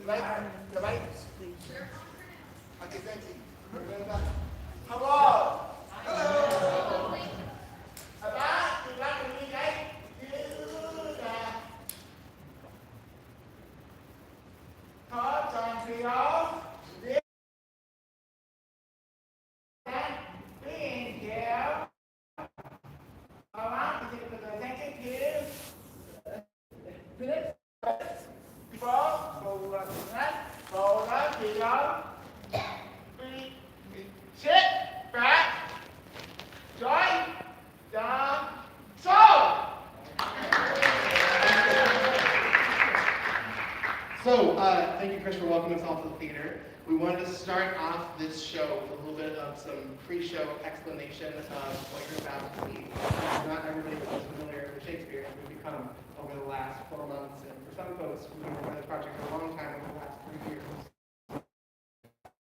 The right? Okay, thank you. Hello. Hello. About you like to be like you that. Thoughts on Creole. Being here. I want to give the executive. Sit back, join the soul. So, thank you, Chris, for welcoming us all to the theater. We wanted to start off this show with a little bit of some pre-show explanation of what you're about to see. Not everybody was familiar with Shakespeare, as we've become over the last 4 months, and for some folks who've been working on this project for a long time, over the last 3 years.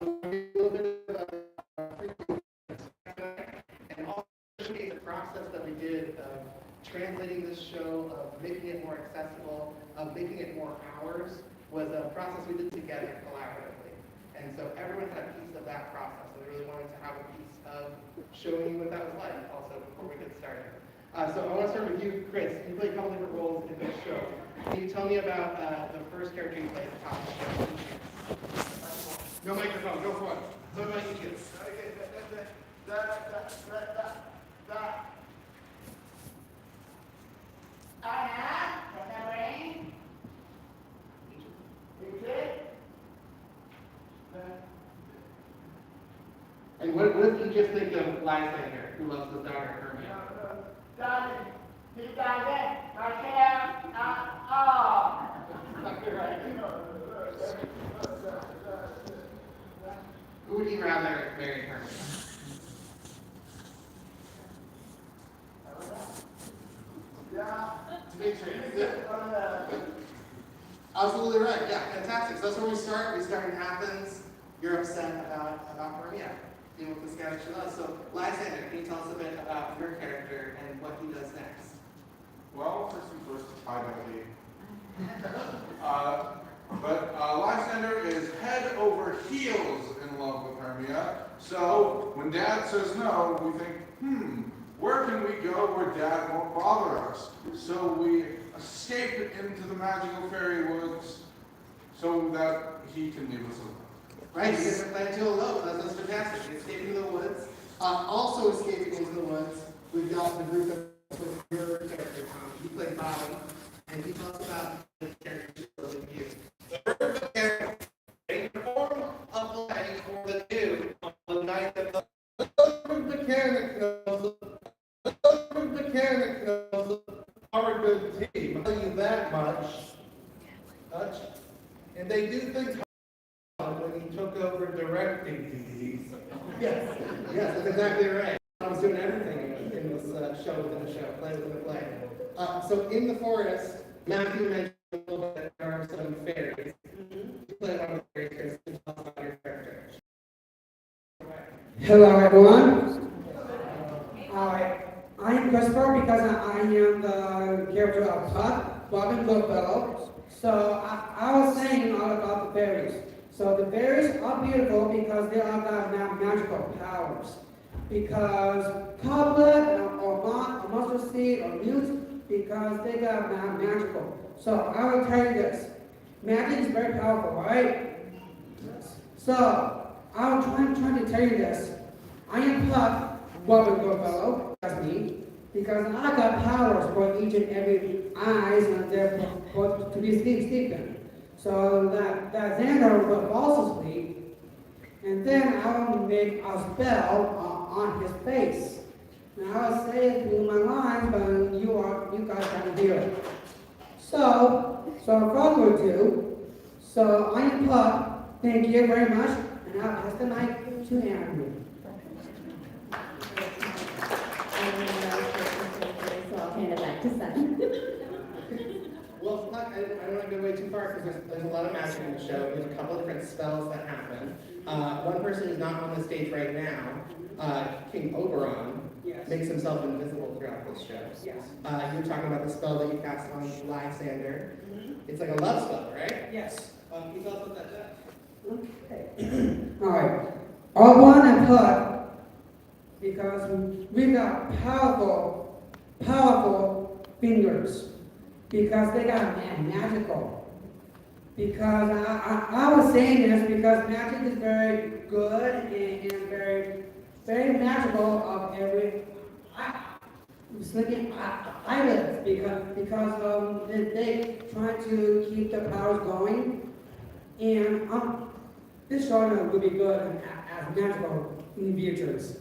A little bit of and also the process that we did of translating this show, of making it more accessible, of making it more ours, was a process we did together collaboratively. And so everyone had a piece of that process, and we really wanted to have a piece of showing you what that was like also before we get started. So I want to start with you, Chris. You played a couple different roles in this show. Can you tell me about the first character you played at the top of the show? No microphone, go for it. What about you two? I am remembering. And what did you just think of Lysander, who loves his daughter, Hermia? He doesn't. I can't at all. Who would you rather marry, Hermia? Absolutely right. Yeah, fantastic. So that's where we start. We start in Athens. You're upset about Hermia, dealing with this guy that she loves. So, Lysander, can you tell us a bit about your character and what he does next? Well, first and first, I don't leave. But Lysander is head over heels in love with Hermia. So when Dad says no, we think, where can we go where Dad won't bother us? So we escape into the magical fairy woods so that he can leave us alone. Right, you guys are planning to elope. That's fantastic. Escaping the woods. Also escaping into the woods, we've got the group of your character, Tom. He played Bobby, and he talks about the character of you. A form of the light for the dew on the night of the mechanicals are a good team. I'll tell you that much. And they do things when he took over directing duties. Yes, that's exactly right. I was doing everything in this show within the show, play within the play. So in the forest, Matthew mentioned a little bit that there are some fairies. You play one of the fairies, can you tell us about your character? Hello, everyone. I'm Christopher because I am the character of Puck, Robin Goodfellow. So I was saying all about the fairies. So the fairies are beautiful because they all got magical powers. Because cobweb or mustard seed or newt, because they got magical. So I will tell you this. Magic is very powerful, right? So I'm trying to tell you this. I am Puck, Robin Goodfellow, that's me, because I got powers for each and every eyes and therefore to be sleeping. So that Xander will also sleep, and then I'll make a spell on his face. Now I'll say it through my lines, but you guys can't hear it. So further ado, so I am Puck. Thank you very much, and I'll pass the mic to Andrew. So I'll hand it back to Sun. Well, I don't want to go way too far because there's a lot of magic in the show. There's a couple of different spells that happen. One person who's not on the stage right now, King Oberon, makes himself invisible throughout this show. Yes. You're talking about the spell that you cast on Lysander. It's like a love spell, right? Yes. He tells us that Jack. Okay. All right. I want to put, because we got powerful, powerful fingers, because they got magical. Because I was saying this because magic is very good and very, very magical of every sleeping eyelids because they try to keep the powers going, and this show will be good as magical in the futures.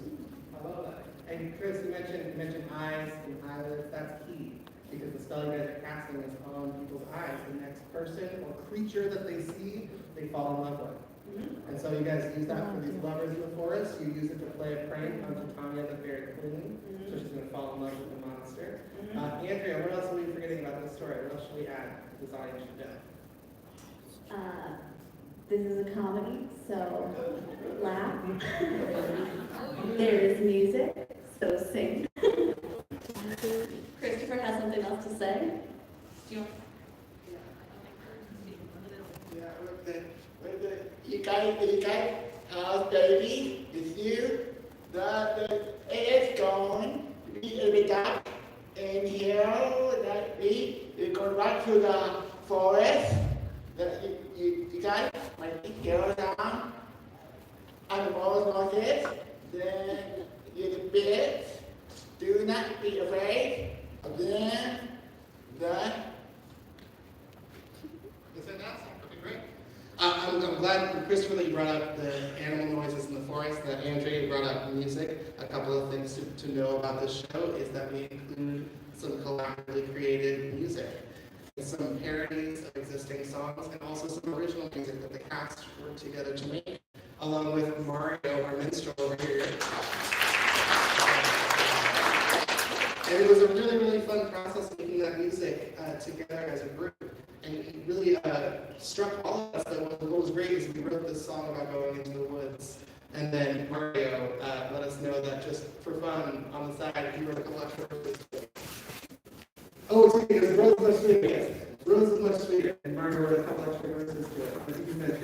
I love that. And Chris, you mentioned eyes and eyelids. That's key because the spell you guys are casting is on people's eyes. The next person or creature that they see, they fall in love with. And so you guys use that for these lovers in the forest. You use it to play a prank on Titania, the fairy queen. So she's going to fall in love with the monster. Andrea, what else are we forgetting about this story? What else should we add to this audience should know? This is a comedy, so laugh. There is music, so sing. Christopher has something else to say. Do you want? You guys have baby with you. It is going to be a dark and here that we go back to the forest. You guys might be here down and the walls like this. Then you bit. Do not be afraid. Then Is that not? Okay, great. I'm glad, Christopher, that you brought up the animal noises in the forest, that Andrea brought up music. A couple of things to know about this show is that we include some collaboratively created music, some parodies of existing songs, and also some original music that the cast worked together to make, along with Mario, our minstrel over here. And it was a really, really fun process making that music together as a group. And it really struck all of us that what was great is we wrote this song about going into the woods. And then Mario let us know that just for fun, on the side, he wrote a couple extra verses. Oh, it's because Rose is much sweeter. Yes. Rose is much sweeter. And Mario wrote a couple extra verses to it. I think you meant